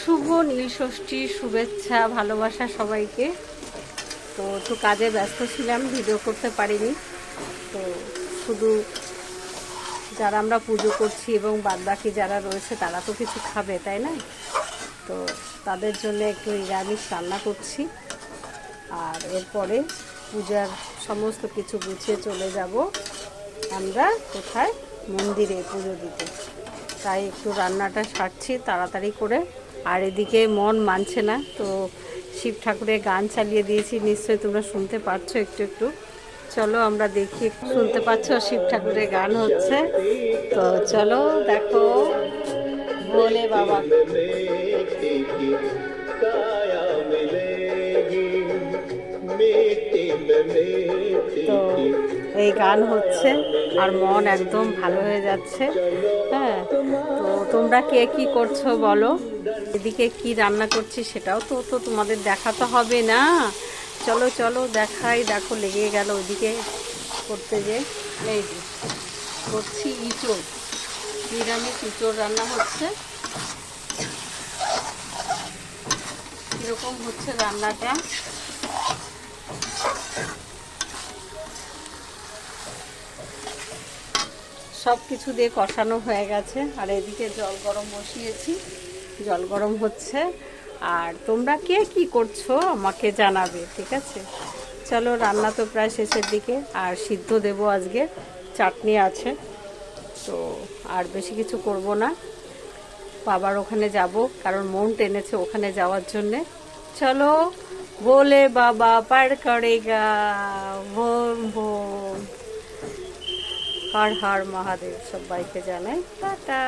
শুভ নীলষষ্ঠীর শুভেচ্ছা ভালোবাসা সবাইকে। তো একটু কাজে ব্যস্ত ছিলাম, ভিডিও করতে পারিনি। তো শুধু যারা আমরা পুজো করছি এবং বাদবাকি যারা রয়েছে তারা তো কিছু খাবে, তাই না? তো তাদের জন্য একটু নিরামিষ রান্না করছি। আর এরপরে পূজার সমস্ত কিছু গুছিয়ে চলে যাব আমরা কোথায়, মন্দিরে পুজো দিতে। তাই একটু রান্নাটা সারছি তাড়াতাড়ি করে। আর এদিকে মন মানছে না, তো শিব ঠাকুরের গান চালিয়ে দিয়েছি, নিশ্চয়ই তোমরা শুনতে পাচ্ছ একটু একটু। চলো আমরা দেখি, শুনতে পাচ্ছ শিব ঠাকুরের গান হচ্ছে। তো চলো দেখো, ভোলে বাবা। তো এই গান হচ্ছে আর মন একদম ভালো হয়ে যাচ্ছে। হ্যাঁ, তো তোমরা কে কি করছো বলো। এদিকে কি রান্না করছি সেটাও তো তো তোমাদের দেখাতে হবে না। চলো চলো দেখাই। দেখো লেগে গেল ওইদিকে করতে, যে এই যে করছি ইঁচড়, নিরামিষ ইঁচড় রান্না হচ্ছে। কীরকম হচ্ছে রান্নাটা, সব কিছু দিয়ে কষানো হয়ে গেছে। আর এদিকে জল গরম বসিয়েছি, জল গরম হচ্ছে। আর তোমরা কে কি করছো আমাকে জানাবে, ঠিক আছে? চলো, রান্না তো প্রায় শেষের দিকে। আর সিদ্ধ দেবো আজকে, চাটনি আছে। তো আর বেশি কিছু করব না, বাবার ওখানে যাব, কারণ মন টেনেছে ওখানে যাওয়ার জন্যে। চলো, বলে বাবা পার করেগা, ভোম ভোম। হর হর মহাদেব, সবাইকে জানাই টাটা।